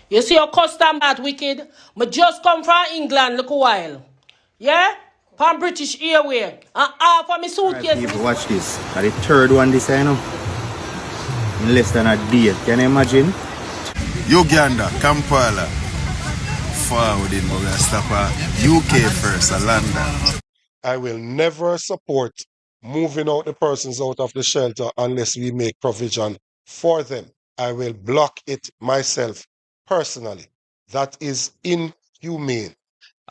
You see your custom that wicked? Me just come from England look a while. Yeah? From British Airways. And half of me suitcase. Right, people, watch this. The third one this I know. In less than a day. Can you imagine? Uganda, Kampala. Forward in, but we'll stop at UK first, London. I will never support moving out the persons out of the shelter unless we make provision for them. I will block it myself personally. That is inhumane.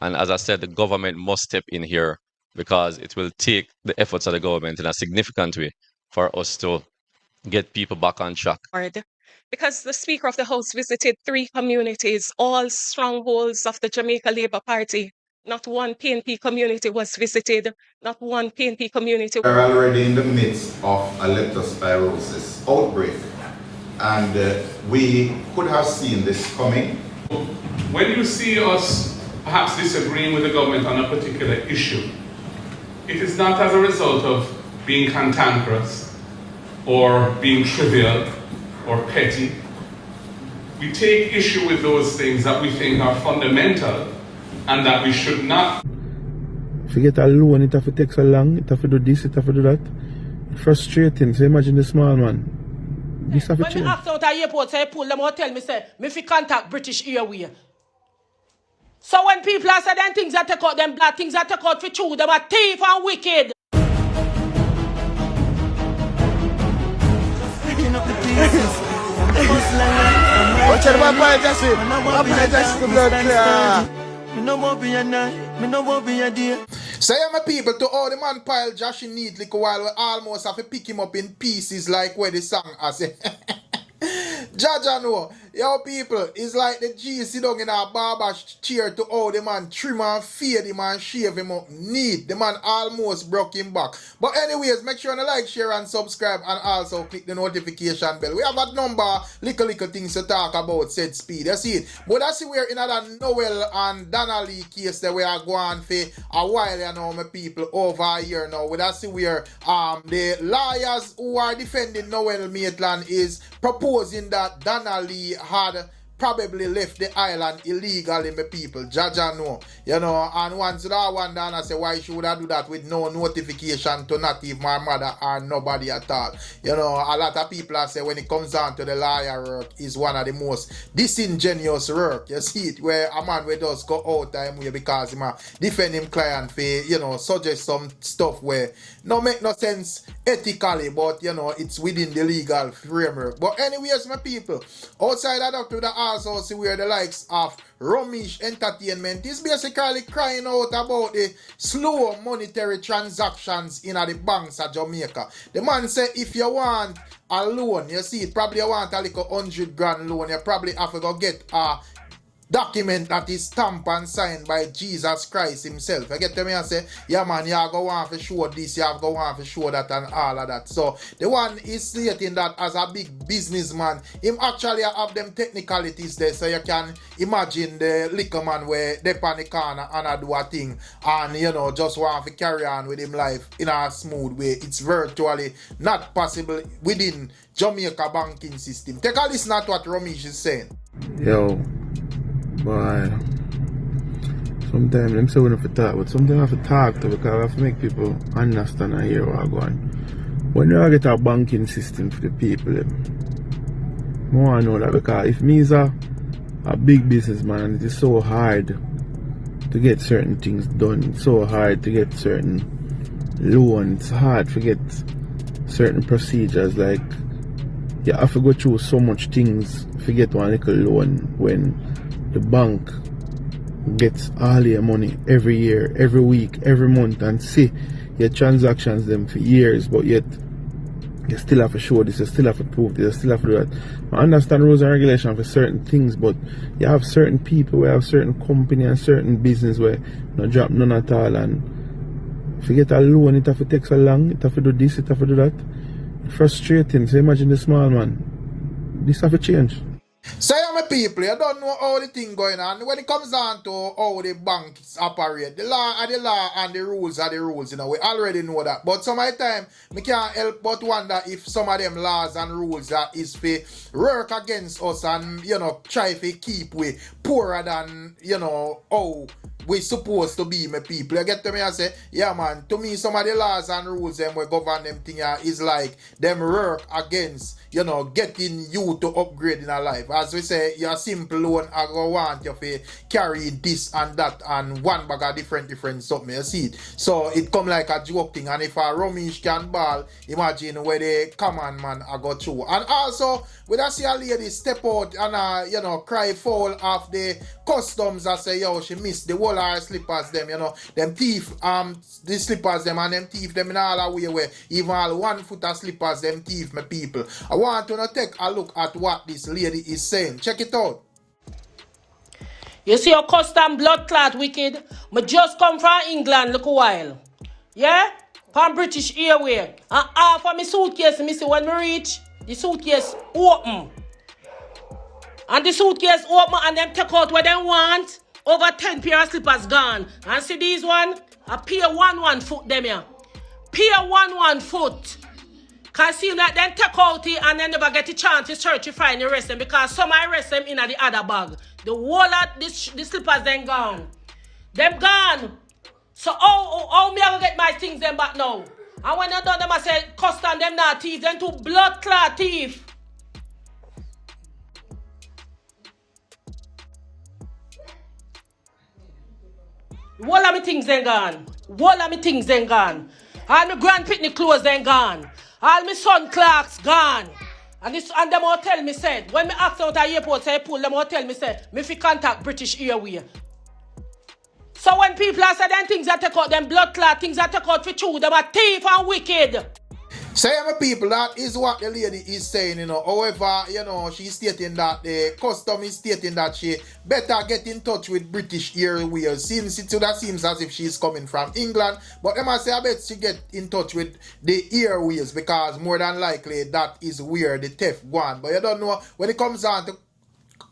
And as I said, the government must step in here because it will take the efforts of the government in a significant way for us to get people back on track. Because the Speaker of the House visited 3 communities, all strongholds of the Jamaica Labour Party. Not one PNP community was visited, not one PNP community. We're already in the midst of a leptospirosis outbreak, and we could have seen this coming. When you see us perhaps disagreeing with the government on a particular issue, it is not as a result of being cantankerous or being trivial or petty. We take issue with those things that we think are fundamental and that we should not. Forget a loan, it have to take so long, it have to do this, it have to do that. It's frustrating, so imagine the small man. This have to change. When me ask out at airport, say pull them out, tell me say, me fi contact British Airways. So when people are saying things that take out them blood, things that take out for true, them are thief and wicked. Watch out, my boy, that's it. My boy, that's the blood clear. Say, my people, to all the man pile Josh neatly while we almost have to pick him up in pieces like where the song I say. Jaja know, yo people, it's like the G sit down in a barber chair to all the man trim and fade him and shave him up neat. The man almost broke him back. But anyways, make sure you like, share and subscribe and also click the notification bell. We have a number, little things to talk about, said speed. You see it? But that's where in another Noel and Donnelly case that we are going for a while, you know, my people, over here now. We that's where the lawyers who are defending Noel Maitland is proposing that Donnelly had probably left the island illegally, my people. Jaja know. You know, and once that one done, I say, why should I do that with no notification to not even my mother or nobody at all? You know, a lot of people I say when it comes down to the lawyer work is one of the most disingenuous work. You see it, where a man will just go out time way because he defend him client for, you know, suggest some stuff where no make no sense ethically, but you know, it's within the legal framework. But anyways, my people, outside of that, to the also see where the likes of Romish Entertainment is basically crying out about the slow monetary transactions in the banks of Jamaica. The man said if you want a loan, you see it, probably you want a little 100 grand loan, you probably have to go get a document that is stamped and signed by Jesus Christ himself. I get to me and say, yeah man, you have to go on for show this, you have to go on for show that and all of that. So the one is stating that as a big businessman, him actually have them technicalities there, so you can imagine the liquor man where they on the corner and I do a thing and you know just want to carry on with him life in a smooth way. It's virtually not possible within Jamaica banking system. Take a listen at what Romish is saying. Yo. Boy, sometimes I'm so enough to talk, but sometimes I have to talk to because I have to make people understand and hear what I'm going. When you get a banking system for the people, I want to know that because if me is a big businessman and it is so hard to get certain things done, it's so hard to get certain loans, it's hard to get certain procedures, like you have to go through so much things to get one little loan when the bank gets all your money every year, every week, every month and see your transactions them for years, but yet you still have to show this, you still have to prove this, you still have to do that. I understand rules and regulations for certain things, but you have certain people, we have certain company and certain business where no drop none at all, and if you get a loan, it have to take so long, it have to do this, it have to do that. It's frustrating, so imagine the small man. This have to change. So yeah, my people, you don't know how the thing going on. When it comes down to how the banks operate, the law are the law and the rules are the rules, you know. We already know that. But some of the time, we can't help but wonder if some of them laws and rules that is for work against us and, you know, try to keep we poorer than, you know, how we supposed to be, my people. You get to me? I say, yeah, man, to me, some of the laws and rules them we govern them thing is like them work against, you know, getting you to upgrade in a life. As we say, your simple loan, I go want you to carry this and that and one bag of different something, you see it. So it come like a joke thing. And if a Romish can ball, imagine where the common man I go through. And also, when I see a lady step out and, you know, cry foul of the customs, I say, yo, she missed the whole her slippers, them, you know, them thief, the slippers, them, and them thief, them in all the way where even all 1 foot of slippers, them thief, my people. I want to take a look at what this lady is saying. Check it out. You see your custom blood clot wicked? Me just come from England look a while. Yeah? From British Airways. And half of my suitcase, me see when me reach, the suitcase open. And the suitcase open and them take out what they want. Over 10 pair of slippers gone. And see these one? I pay 1 foot them here. Pay 1 foot. Cause see that then take out it and then never get a chance to search to find the rest them because some I rest them in the other bag. The whole of the slippers then gone. Them gone. So how me I go get my things them back now? And when I done them I say custom them not thief, them two blood clot thief. The whole of me things then gone. Whole of me things then gone. All my grand picnic clothes then gone. All my son clocks gone. And them all tell me said, when me ask out at the airport, say pull, them all tell me said, me fi contact British Airways. So when people are saying them things that take out, them blood clot, things that take out for true, them are thief and wicked. So, my people, that is what the lady is saying, you know. However, you know, she's stating that the custom is stating that she better get in touch with British Airways since it seems as if she's coming from England. But I must say, I bet she get in touch with the Airways because more than likely that is where the theft gone. But you don't know, when it comes down to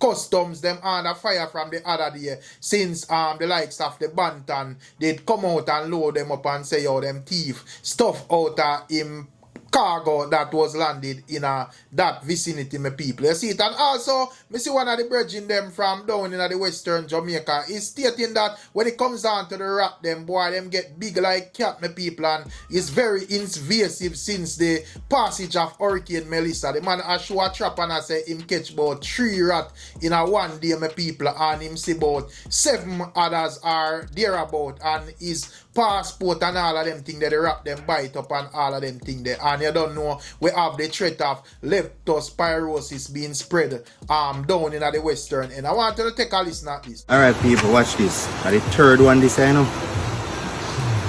customs, them under fire from the other day since the likes of the Banton, they'd come out and load them up and say, yo, them thief stuff out of him cargo that was landed in that vicinity, my people. You see it? And also, me see one of the brethren them from down in the western Jamaica is stating that when it comes down to the rat, them boy, them get big like cat, my people, and it's very invasive since the passage of Hurricane Melissa. The man a show a trap and I say him catch about 3 rats in a one day, my people, and him see about 7 others are thereabout, and his passport and all of them things that they wrap them bite up and all of them things there. And you don't know, we have the threat of leptospirosis being spread down in the western end. I want you to take a listen at this. Alright people, watch this. The third one this I know.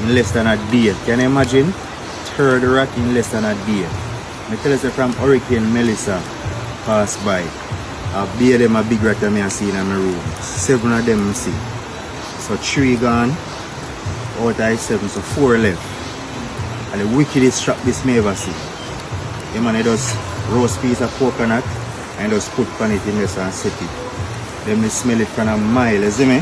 In less than a day. Can you imagine? Third rat in less than a day. I tell you from Hurricane Melissa pass by. I bear them a big rat that I see in my room. 7 of them I see. So 3 gone. Out of 7, so 4 left. And the wickedest trap this may ever see. The man does roast piece of coconut and just put on it in this and set it. Then me smell it from a mile, you see me?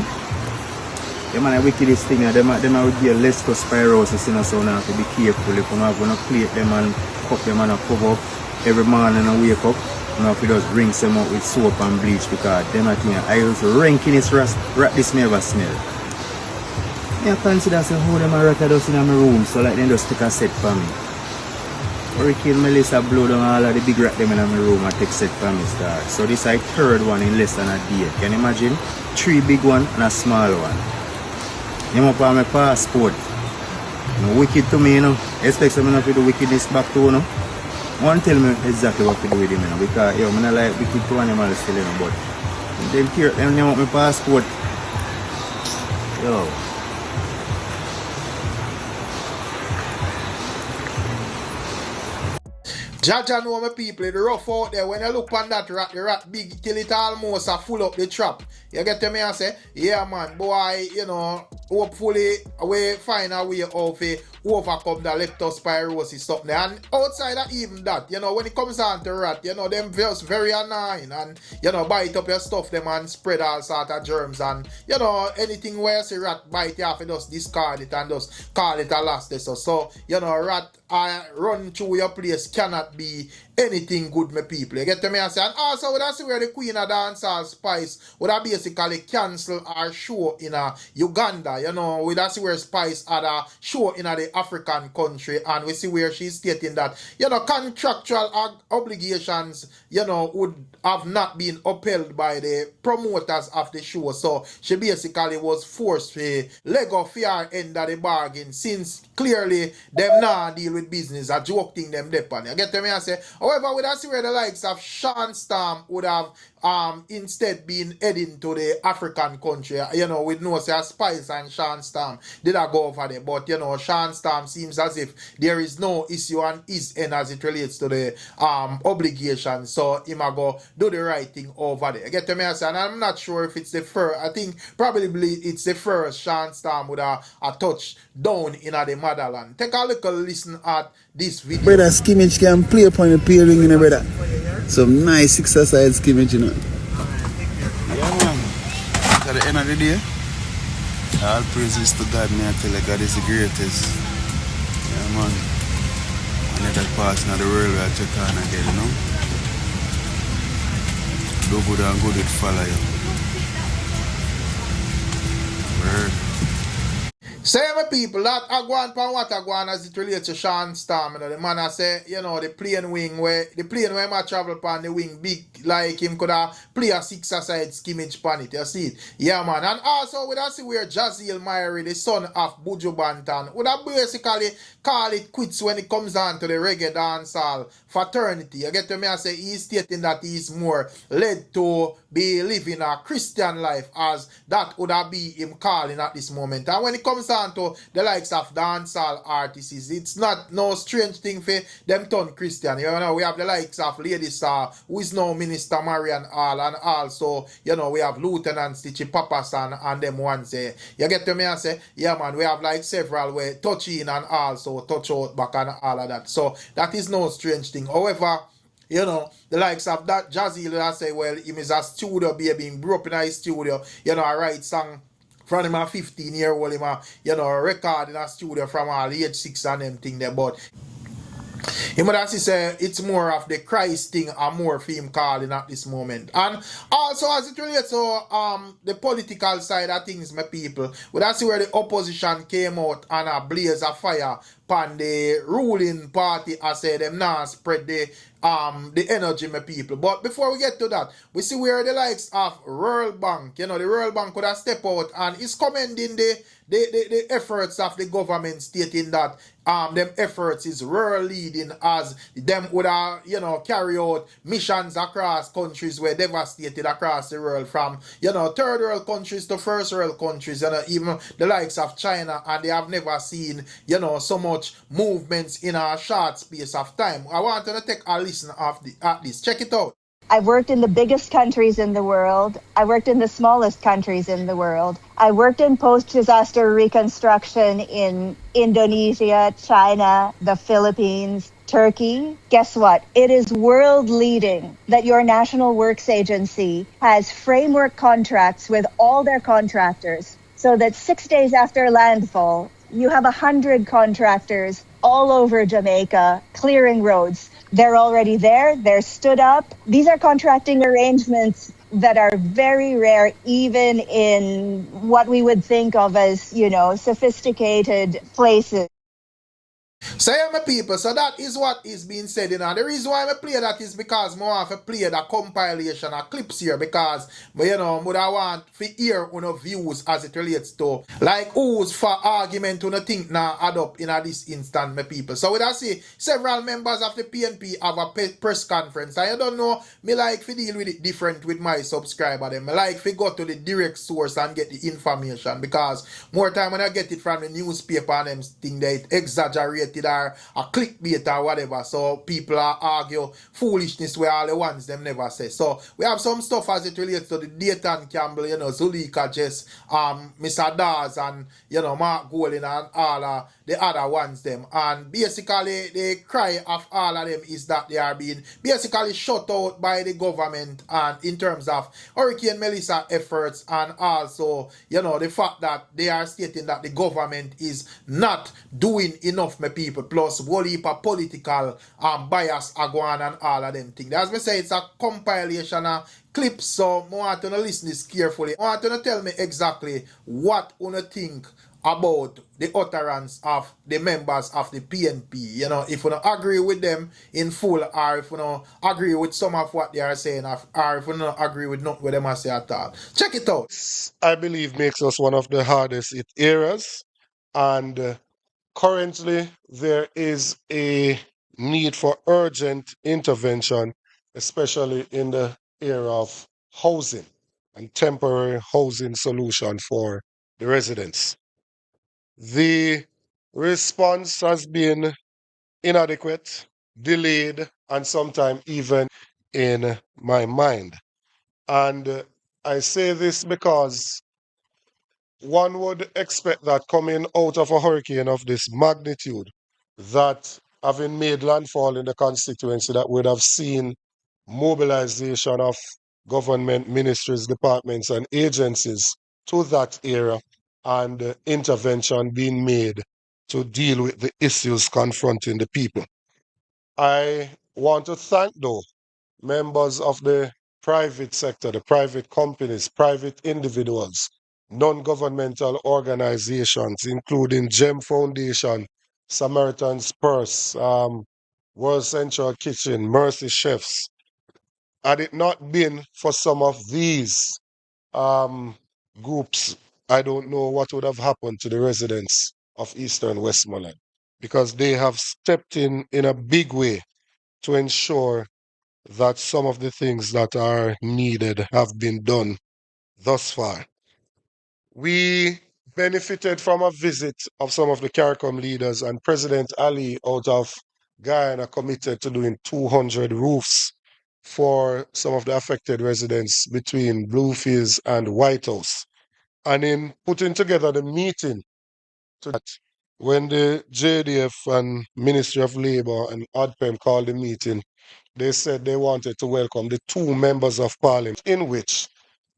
The man the wickedest thing, them will give you leptospirosis, you know, so now have to be careful. If you not going to plate them and cup them and cover up every morning and wake up, you have to just rinse them out with soap and bleach because them at me, I use rankinest rat this may ever smell. I consider how them a rat dust in my room, so like they just take a set for me. Hurricane Melissa blow down all of the big rat them in my room and take set for me start. So this is a third one in less than a day. Can you imagine? 3 big one and a small one. I'm up on my passport. You know, wicked to me, you know. Expect me not to do wickedness back to you know. One tell me exactly what to do with him, you know, because yo, I don't like wicked to animals still, you know, but them care them name up my passport. Yo. Jaja know my people, the rough out there. When you look on that rat, the rat big till it almost a full up the trap. You get to me and say, yeah man, boy, you know, hopefully we find a way of overcome the leptospirosis something. And outside of even that, you know, when it comes on to rat, you know, them just very annoying and, you know, bite up your stuff them and spread all sort of germs and, you know, anything where you see rat bite you off, you just discard it and just call it a last day. So, you know, rat run through your place cannot be anything good, my people. You get to me? I say, and also, would I see where the Queen of Dancehall Spice would have basically cancel our show in Uganda, you know, we see where Spice had a show in the African country, and we see where she's stating that, you know, contractual obligations, you know, would have not been upheld by the promoters of the show. So she basically was forced to leg off her end of the bargain, since clearly them now deal with business, a joke thing them depend. You get to me? I say, however, we see where the likes of Sean Storm would have instead been heading to the African country. You know, we know say Spice and Sean Storm did I go over there, but you know, Sean Storm seems as if there is no issue on his end as it relates to the obligation. So he might go do the right thing over there. Get to me? I say, and I'm not sure if it's the first. I think probably it's the first Sean Storm with a touch down in the motherland. Take a little listen at this video. Brother, skimmage can play upon the peeling, you know, brother. Some nice exercise skimmage, you know. Yeah, man. At the end of the day, all praises to God, man. I tell you, God is the greatest. Yeah, man. And other parts of the world we are check on again, you know. Do good and good, it follow you. Word. Say, my people, that Agwan pan what Agwan as it relates to Sean Storm, you know, the man I say, you know, the plane where I travel pan the wing big, like him could have play a 6-a-side skimmage pan it, you see it? Yeah, man. And also, we see where Jaziel Myrie, the son of Buju Banton, would have basically call it quits when it comes down to the reggae dancehall fraternity. You get to me? I say, he's stating that he's more led to be living a Christian life, as that would have be him calling at this moment. And when it comes down to the likes of dancehall artists, it's not no strange thing for them turn Christian. You know, we have the likes of Lady Star, who is now Minister Marian Hall, and also, you know, we have Lieutenant Stitchy Papas and them ones there. You get to me? I say, yeah, man, we have like several way touch in and also touch out back and all of that. So that is no strange thing. However, you know, the likes of that Jazzy, I say, well, him is a studio baby, him grew up in a studio, you know, I write song from him a 15-year-old, him a, you know, record in a studio from all age 6 and them thing there, but him would actually say it's more of the Christ thing and more for him calling at this moment. And also as it relates to the political side of things, my people, we see where the opposition came out and a blaze of fire upon the ruling party. I say them now spread the energy, my people. But before we get to that, we see where the likes of World Bank, you know, the World Bank could have stepped out and is commending the efforts of the government, stating that them efforts is world leading, as them would have, you know, carry out missions across countries where devastated across the world, from, you know, third world countries to first world countries, you know, even the likes of China, and they have never seen, you know, so much movements in a short space of time. I want to take a listen at this. Check it out. I've worked in the biggest countries in the world. I worked in the smallest countries in the world. I worked in post-disaster reconstruction in Indonesia, China, the Philippines, Turkey. Guess what? It is world leading that your National Works Agency has framework contracts with all their contractors, so that 6 days after landfall, you have 100 contractors all over Jamaica clearing roads. They're already there. They're stood up. These are contracting arrangements that are very rare, even in what we would think of as, you know, sophisticated places. So yeah, my people, so that is what is being said, you know. The reason why I play that is because I want to play the compilation of clips here, because, you know, I want to hear views as it relates to, like, who's for argument think now add up in this instant, my people. So with I see several members of the PNP have a press conference, and you don't know, me like to deal with it different with my subscriber them. I like to go to the direct source and get the information, because more time when I get it from the newspaper and them thing, they exaggerate manipulated or a clickbait or whatever. So people are argue foolishness where all the ones them never say. So we have some stuff as it relates to the Dayton Campbell, Zulika Jess, Mr. Dawes and Mark Golding and all the other ones them. And basically the cry of all of them is that they are being basically shut out by the government and in terms of Hurricane Melissa efforts and also the fact that they are stating that the government is not doing enough, my people, plus whole heap of political bias are going on and all of them things. As me say, it's a compilation of clips, so I want to listen this carefully. I want to tell me exactly what you think about the utterance of the members of the PNP. If you don't agree with them in full, or if you don't agree with some of what they are saying, or if you don't agree with nothing what them are saying at all. Check it out. I believe makes us one of the hardest hit areas, and currently there is a need for urgent intervention, especially in the area of housing and temporary housing solution for the residents. The response has been inadequate, delayed, and sometimes even in my mind. And I say this because one would expect that coming out of a hurricane of this magnitude, that having made landfall in the constituency, that would have seen mobilization of government ministries, departments, and agencies to that area and intervention being made to deal with the issues confronting the people. I want to thank, though, members of the private sector, the private companies, private individuals, non-governmental organizations, including GEM Foundation, Samaritan's Purse, World Central Kitchen, Mercy Chefs. Had it not been for some of these groups, I don't know what would have happened to the residents of Eastern Westmoreland, because they have stepped in a big way to ensure that some of the things that are needed have been done thus far. We benefited from a visit of some of the CARICOM leaders, and President Ali out of Guyana committed to doing 200 roofs for some of the affected residents between Bluefields and White House. And in putting together the meeting to that, when the JDF and Ministry of Labour and ODPEM called the meeting, they said they wanted to welcome the 2 members of parliament in which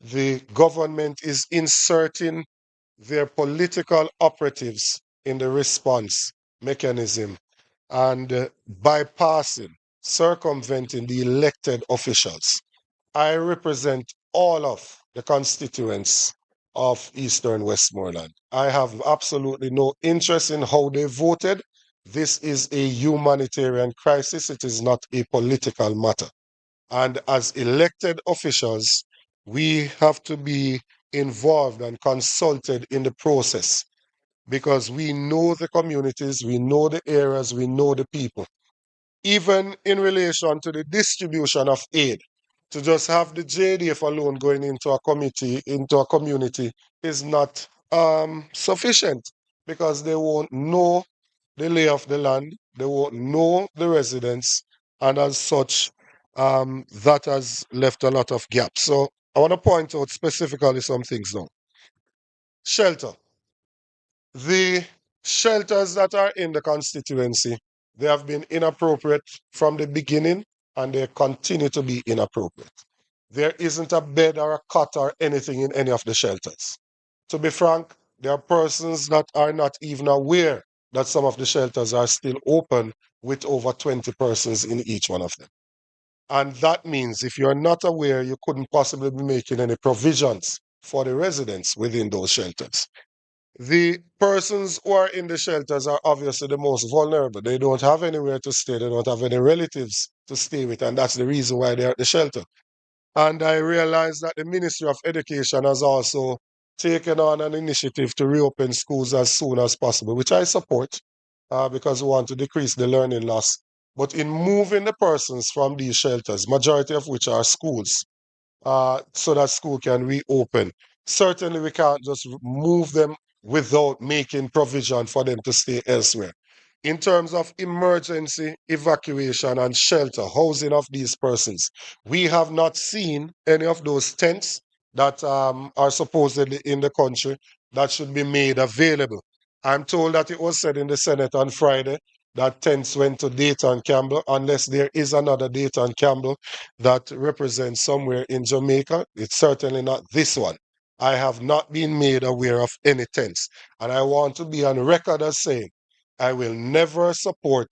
the government is inserting their political operatives in the response mechanism and bypassing, circumventing the elected officials. I represent all of the constituents of Eastern Westmoreland. I have absolutely no interest in how they voted. This is a humanitarian crisis. It is not a political matter. And as elected officials, we have to be involved and consulted in the process because we know the communities, we know the areas, we know the people. Even in relation to the distribution of aid, to just have the JDF alone going into a committee, into a community is not sufficient, because they won't know the lay of the land, they won't know the residents, and as such, that has left a lot of gaps. So I want to point out specifically some things now. Shelter. The shelters that are in the constituency, they have been inappropriate from the beginning, and they continue to be inappropriate. There isn't a bed or a cot or anything in any of the shelters. To be frank, there are persons that are not even aware that some of the shelters are still open with over 20 persons in each one of them. And that means if you're not aware, you couldn't possibly be making any provisions for the residents within those shelters. The persons who are in the shelters are obviously the most vulnerable. They don't have anywhere to stay. They don't have any relatives to stay with, and that's the reason why they're at the shelter. And I realize that the Ministry of Education has also taken on an initiative to reopen schools as soon as possible, which I support because we want to decrease the learning loss. But in moving the persons from these shelters, majority of which are schools, so that school can reopen, certainly we can't just move them without making provision for them to stay elsewhere. in terms of emergency evacuation and shelter, housing of these persons. We have not seen any of those tents that are supposedly in the country that should be made available. I'm told that it was said in the Senate on Friday that tents went to Dayton Campbell, unless there is another Dayton Campbell that represents somewhere in Jamaica. It's certainly not this one. I have not been made aware of any tents. And I want to be on record as saying, I will never support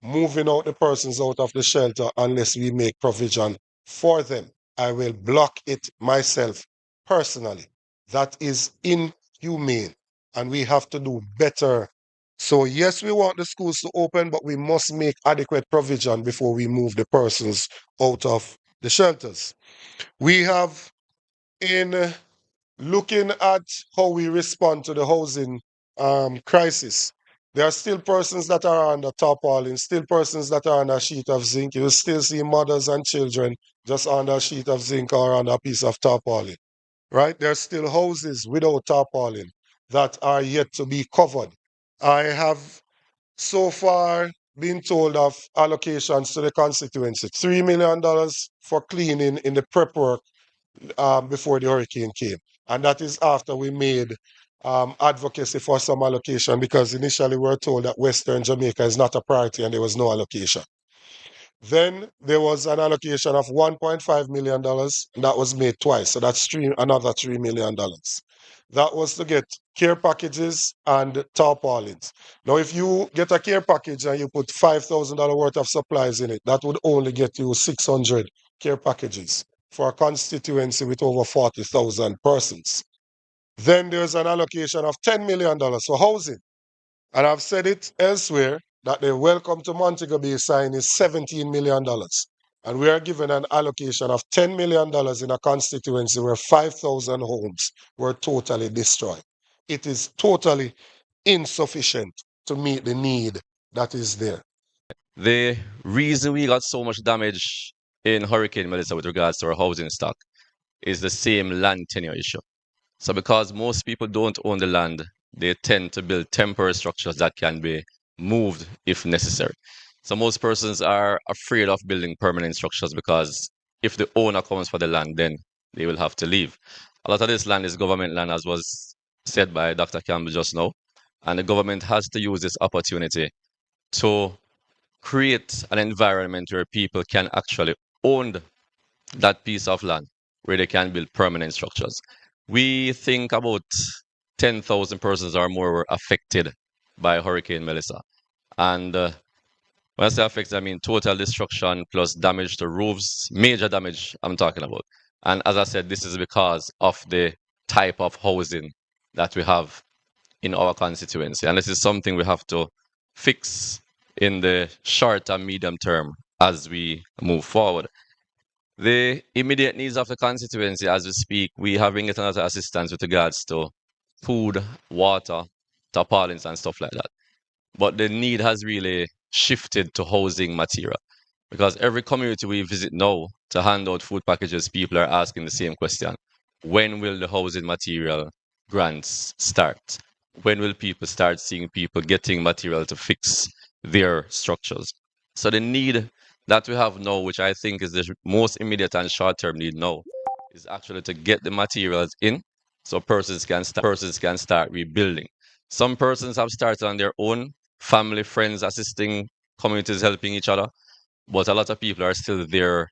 moving out the persons out of the shelter unless we make provision for them. I will block it myself personally. That is inhumane, and we have to do better. So yes, we want the schools to open, but we must make adequate provision before we move the persons out of the shelters. We have, in looking at how we respond to the housing crisis, there are still persons that are under tarpaulin, still persons that are on a sheet of zinc. You will still see mothers and children just under a sheet of zinc or on a piece of tarpaulin, right? There are still houses without tarpaulin that are yet to be covered. I have so far been told of allocations to the constituency, $3 million for cleaning in the prep work before the hurricane came. And that is after we made advocacy for some allocation, because initially we were told that Western Jamaica is not a priority and there was no allocation. Then there was an allocation of $1.5 million, and that was made twice. So that's another $3 million. That was to get care packages and tarpaulins. Now, if you get a care package and you put $5,000 worth of supplies in it, that would only get you 600 care packages for a constituency with over 40,000 persons. Then there's an allocation of $10 million for housing. And I've said it elsewhere that the Welcome to Montego Bay sign is $17 million. And we are given an allocation of $10 million in a constituency where 5,000 homes were totally destroyed. It is totally insufficient to meet the need that is there. The reason we got so much damage in Hurricane Melissa with regards to our housing stock is the same land tenure issue. So because most people don't own the land, they tend to build temporary structures that can be moved if necessary. So most persons are afraid of building permanent structures because if the owner comes for the land, then they will have to leave. A lot of this land is government land, as was said by Dr. Campbell just now. And the government has to use this opportunity to create an environment where people can actually own that piece of land where they can build permanent structures. We think about 10,000 persons or more were affected by Hurricane Melissa. And when I say affected, I mean total destruction plus damage to roofs, major damage I'm talking about. And as I said, this is because of the type of housing that we have in our constituency. And this is something we have to fix in the short and medium term as we move forward. The immediate needs of the constituency as we speak, we have been getting a lot of assistance with regards to food, water, tarpaulins and stuff like that. But the need has really shifted to housing material, because every community we visit now to hand out food packages, people are asking the same question. When will the housing material grants start? When will people start seeing people getting material to fix their structures? So the need that we have now, which I think is the most immediate and short-term need now, is actually to get the materials in so persons can start rebuilding. Some persons have started on their own, family, friends assisting, communities helping each other, but a lot of people are still there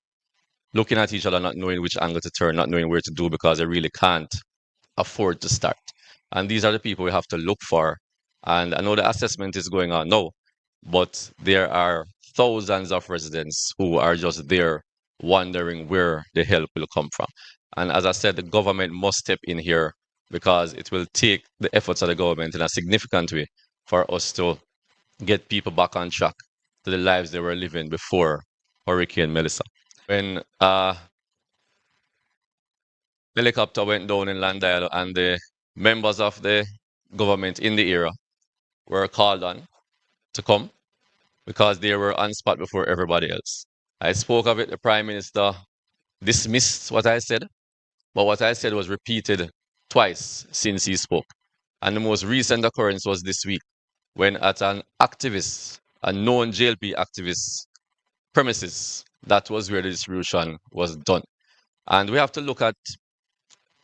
looking at each other, not knowing which angle to turn, not knowing where to do because they really can't afford to start. And these are the people we have to look for. And I know the assessment is going on now, but there are thousands of residents who are just there wondering where the help will come from. And as I said, the government must step in here because it will take the efforts of the government in a significant way for us to get people back on track to the lives they were living before Hurricane Melissa. When helicopter went down in Landale and the members of the government in the area were called on to come because they were on spot before everybody else. I spoke of it, the Prime Minister dismissed what I said, but what I said was repeated twice since he spoke. And the most recent occurrence was this week, when at an activist, a known JLP activist premises, that was where the distribution was done. And we have to look at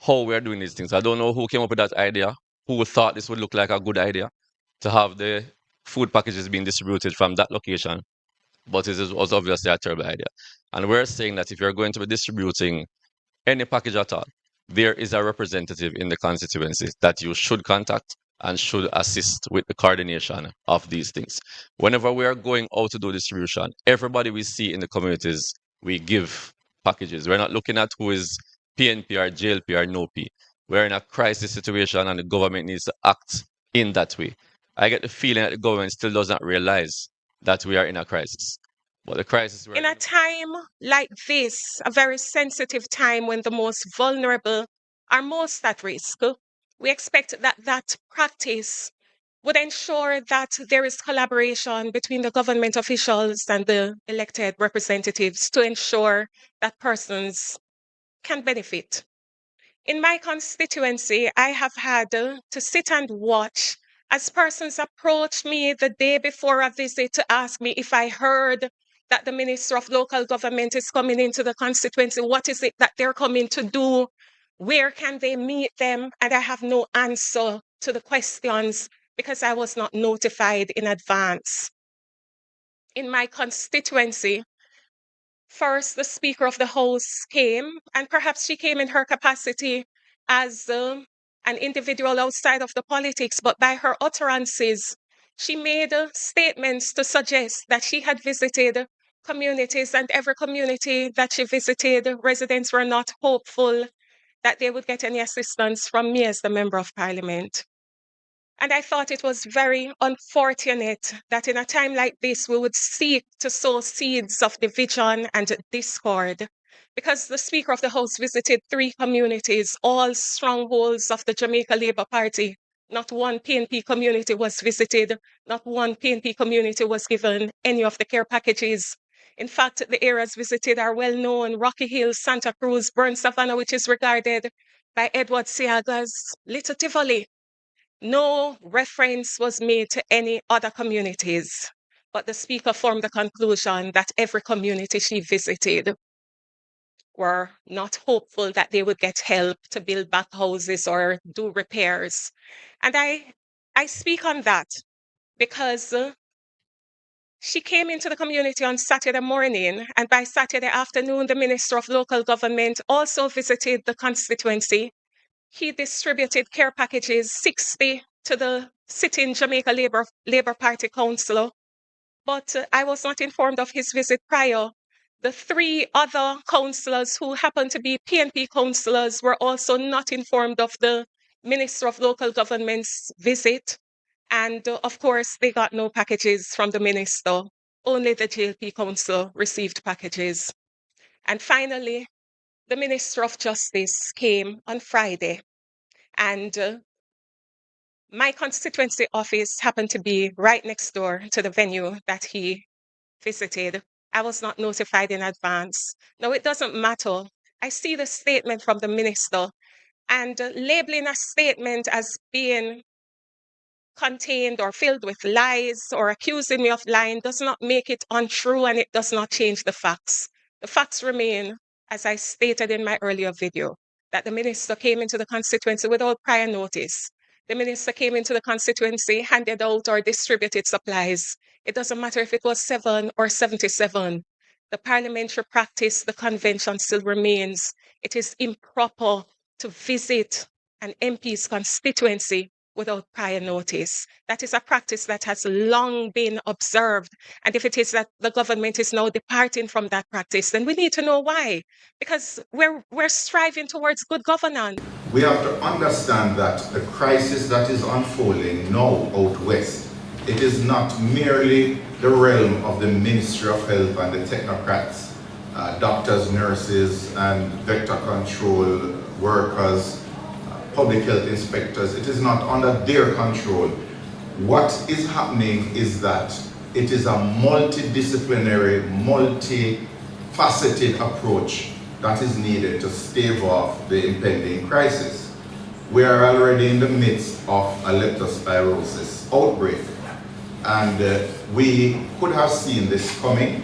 how we're doing these things. I don't know who came up with that idea, who thought this would look like a good idea to have the food packages being distributed from that location, but it was obviously a terrible idea. And we're saying that if you're going to be distributing any package at all, there is a representative in the constituency that you should contact and should assist with the coordination of these things. Whenever we are going out to do distribution, everybody we see in the communities, we give packages. We're not looking at who is PNP or JLP or no P. We're in a crisis situation and the government needs to act in that way. I get the feeling that the government still doesn't realize that we are in a crisis. But the crisis in a time like this, a very sensitive time when the most vulnerable are most at risk, we expect that that practice would ensure that there is collaboration between the government officials and the elected representatives to ensure that persons can benefit. In my constituency, I have had to sit and watch as persons approach me the day before a visit to ask me if I heard that the Minister of Local Government is coming into the constituency. What is it that they're coming to do? Where can they meet them? And I have no answer to the questions because I was not notified in advance. In my constituency, first, the Speaker of the House came, and perhaps she came in her capacity as an individual outside of the politics, but by her utterances, she made statements to suggest that she had visited communities, and every community that she visited, residents were not hopeful that they would get any assistance from me as the Member of Parliament. And I thought it was very unfortunate that in a time like this, we would seek to sow seeds of division and discord, because the Speaker of the House visited 3 communities, all strongholds of the Jamaica Labour Party. Not one PNP community was visited. Not one PNP community was given any of the care packages. In fact, the areas visited are well known: Rocky Hill, Santa Cruz, Burn Savannah, which is regarded by Edward Seaga as Little Tivoli. No reference was made to any other communities, but the Speaker formed the conclusion that every community she visited were not hopeful that they would get help to build back houses or do repairs. And I speak on that because she came into the community on Saturday morning, and by Saturday afternoon, the Minister of Local Government also visited the constituency. He distributed care packages, 60 to the sitting Jamaica Labour Party councillor, but I was not informed of his visit prior. The 3 other councillors who happened to be PNP councillors were also not informed of the Minister of Local Government's visit. And of course, they got no packages from the minister. Only the JLP council received packages. And finally, the Minister of Justice came on Friday, and my constituency office happened to be right next door to the venue that he visited. I was not notified in advance. Now, it doesn't matter. I see the statement from the minister, and labeling a statement as being contained or filled with lies or accusing me of lying does not make it untrue, and it does not change the facts. The facts remain, as I stated in my earlier video, that the minister came into the constituency without prior notice. The minister came into the constituency, handed out or distributed supplies. It doesn't matter if it was 7 or 77. The parliamentary practice, the convention still remains. It is improper to visit an MP's constituency without prior notice. That is a practice that has long been observed. And if it is that the government is now departing from that practice, then we need to know why. Because we're striving towards good governance. We have to understand that the crisis that is unfolding now out west, it is not merely the realm of the Ministry of Health and the technocrats, doctors, nurses, and vector control workers, public health inspectors. It is not under their control. What is happening is that it is a multidisciplinary, multifaceted approach that is needed to stave off the impending crisis. We are already in the midst of a leptospirosis outbreak, and we could have seen this coming.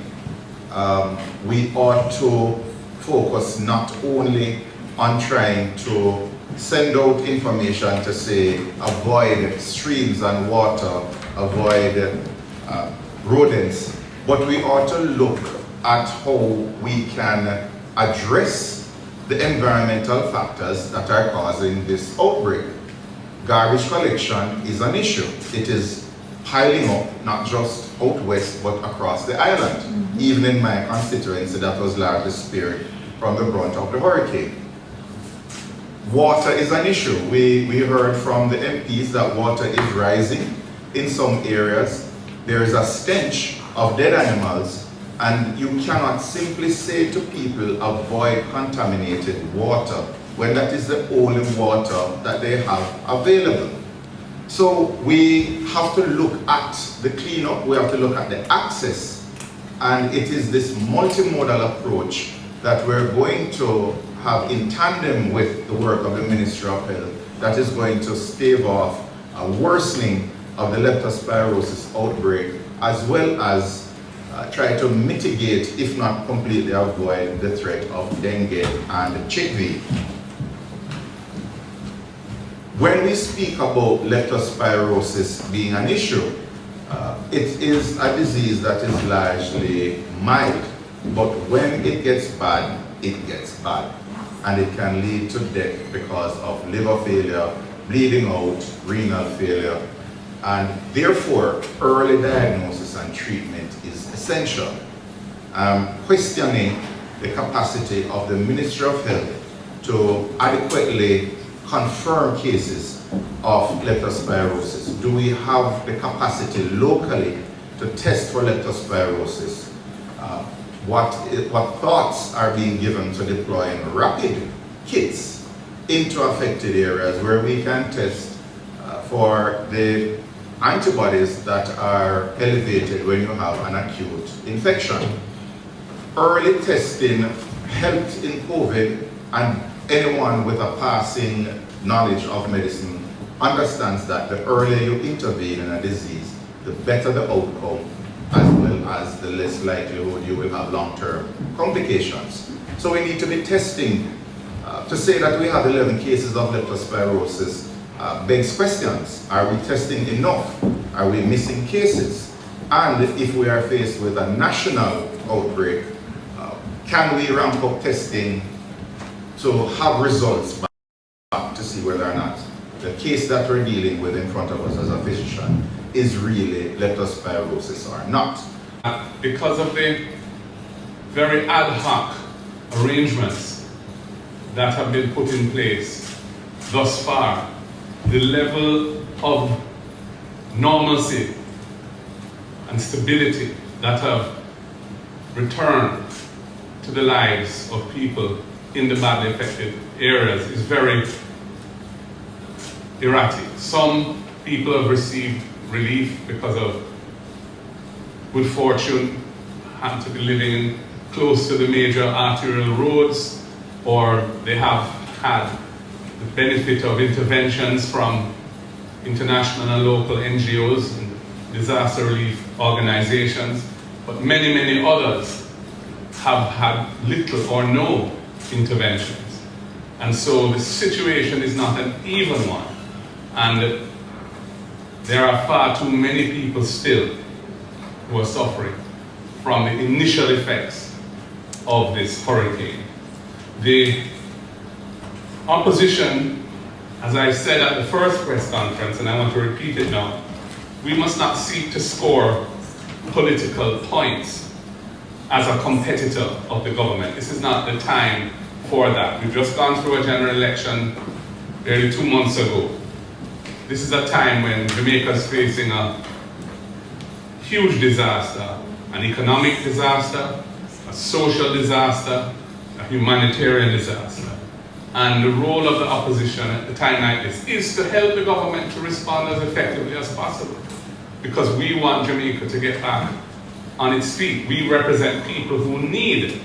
We ought to focus not only on trying to send out information to say avoid streams and water, avoid rodents, but we ought to look at how we can address the environmental factors that are causing this outbreak. Garbage collection is an issue. It is piling up, not just out west, but across the island. Even in my constituency, that was largely spared from the brunt of the hurricane. Water is an issue. We heard from the MPs that water is rising in some areas. There is a stench of dead animals, and you cannot simply say to people, avoid contaminated water, when that is the only water that they have available. So we have to look at the cleanup, we have to look at the access, and it is this multimodal approach that we're going to have in tandem with the work of the Ministry of Health that is going to stave off a worsening of the leptospirosis outbreak, as well as try to mitigate, if not completely avoid, the threat of dengue and chickpea. When we speak about leptospirosis being an issue, it is a disease that is largely mild, but when it gets bad, it gets bad. And it can lead to death because of liver failure, bleeding out, renal failure, and therefore early diagnosis and treatment is essential. Questioning the capacity of the Ministry of Health to adequately confirm cases of leptospirosis. Do we have the capacity locally to test for leptospirosis? What thoughts are being given to deploying rapid kits into affected areas where we can test for the antibodies that are elevated when you have an acute infection? Early testing helped in COVID, and anyone with a passing knowledge of medicine understands that the earlier you intervene in a disease, the better the outcome, as well as the less likelihood you will have long-term complications. So we need to be testing. To say that we have 11 cases of leptospirosis begs questions. Are we testing enough? Are we missing cases? And if we are faced with a national outbreak, can we ramp up testing to have results back to see whether or not the case that we're dealing with in front of us as a physician is really leptospirosis or not? Because of the very ad hoc arrangements that have been put in place thus far, the level of normalcy and stability that have returned to the lives of people in the badly affected areas is very erratic. Some people have received relief because of good fortune, happen to be living close to the major arterial roads, or they have had the benefit of interventions from international and local NGOs and disaster relief organizations, but many, many others have had little or no interventions. And so the situation is not an even one. And there are far too many people still who are suffering from the initial effects of this hurricane. The opposition, as I said at the first press conference, and I want to repeat it now, we must not seek to score political points as a competitor of the government. This is not the time for that. We've just gone through a general election barely 2 months ago. This is a time when Jamaica is facing a huge disaster, an economic disaster, a social disaster, a humanitarian disaster. And the role of the opposition at a time like this is to help the government to respond as effectively as possible, because we want Jamaica to get back on its feet. We represent people who need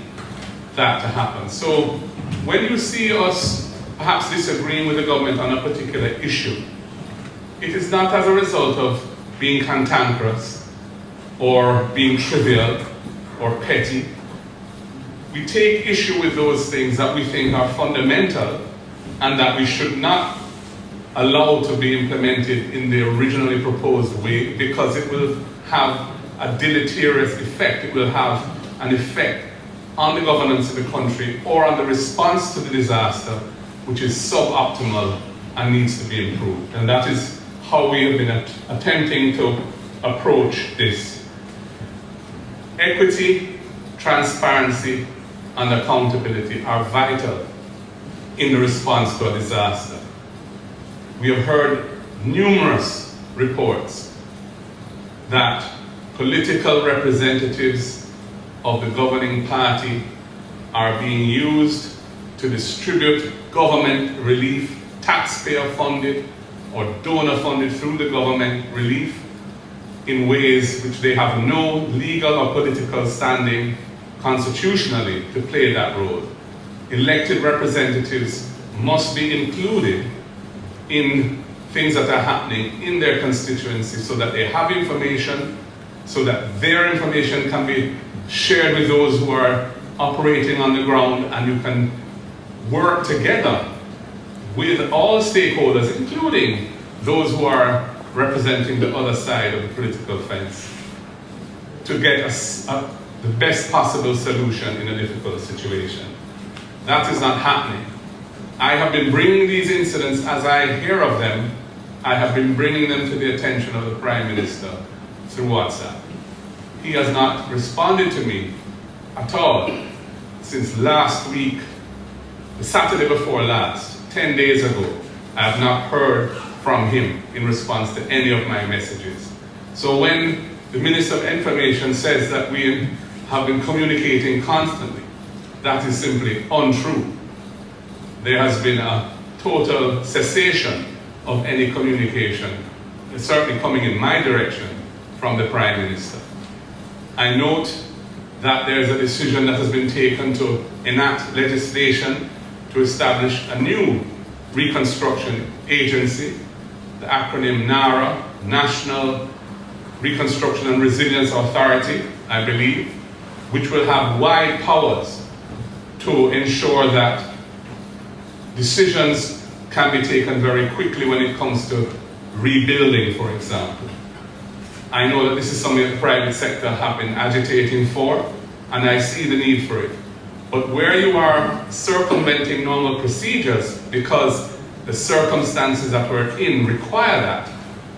that to happen. So when you see us perhaps disagreeing with the government on a particular issue, it is not as a result of being cantankerous or being trivial or petty. We take issue with those things that we think are fundamental and that we should not allow to be implemented in the originally proposed way, because it will have a deleterious effect. It will have an effect on the governance of the country or on the response to the disaster, which is suboptimal and needs to be improved. And that is how we have been attempting to approach this. Equity, transparency, and accountability are vital in the response to a disaster. We have heard numerous reports that political representatives of the governing party are being used to distribute government relief, taxpayer-funded or donor-funded through the government relief, in ways which they have no legal or political standing constitutionally to play that role. Elected representatives must be included in things that are happening in their constituency so that they have information, so that their information can be shared with those who are operating on the ground, and you can work together with all stakeholders, including those who are representing the other side of the political fence, to get the best possible solution in a difficult situation. That is not happening. I have been bringing these incidents, as I hear of them, I have been bringing them to the attention of the Prime Minister through WhatsApp. He has not responded to me at all since last week, the Saturday before last, 10 days ago. I have not heard from him in response to any of my messages. So when the Minister of Information says that we have been communicating constantly, that is simply untrue. There has been a total cessation of any communication, certainly coming in my direction, from the Prime Minister. I note that there is a decision that has been taken to enact legislation to establish a new reconstruction agency, the acronym NARA, National Reconstruction and Resilience Authority, I believe, which will have wide powers to ensure that decisions can be taken very quickly when it comes to rebuilding, for example. I know that this is something that the private sector have been agitating for, and I see the need for it. But where you are circumventing normal procedures because the circumstances that we're in require that,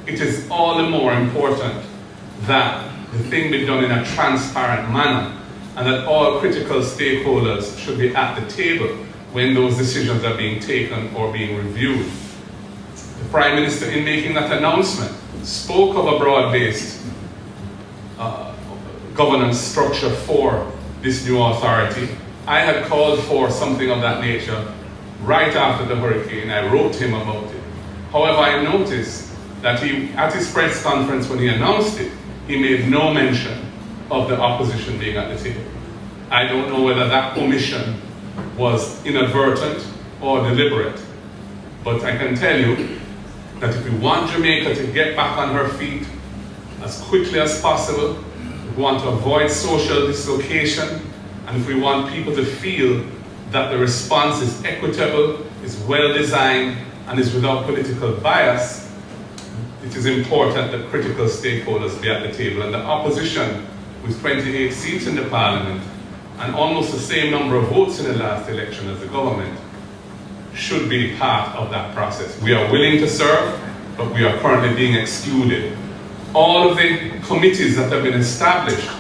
it is all the more important that the thing be done in a transparent manner and that all critical stakeholders should be at the table when those decisions are being taken or being reviewed. The Prime Minister, in making that announcement, spoke of a broad-based governance structure for this new authority. I had called for something of that nature right after the hurricane. I wrote him about it. However, I noticed that he, at his press conference when he announced it, he made no mention of the opposition being at the table. I don't know whether that omission was inadvertent or deliberate, but I can tell you that if we want Jamaica to get back on her feet as quickly as possible, if we want to avoid social dislocation, and if we want people to feel that the response is equitable, is well designed, and is without political bias, it is important that critical stakeholders be at the table. And the opposition, with 28 seats in the parliament, and almost the same number of votes in the last election as the government, should be part of that process. We are willing to serve, but we are currently being excluded. All of the committees that have been established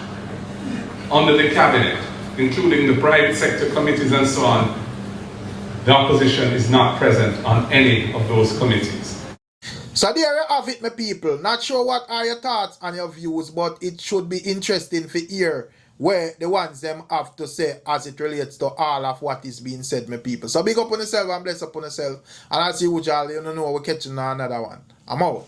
under the cabinet, including the private sector committees and so on, the opposition is not present on any of those committees. So there you have it, my people. Not sure what are your thoughts and your views, but it should be interesting to hear where the ones them have to say as it relates to all of what is being said, my people. So big up on yourself and bless up on yourself. And as usual, you know we're catching another one. I'm out.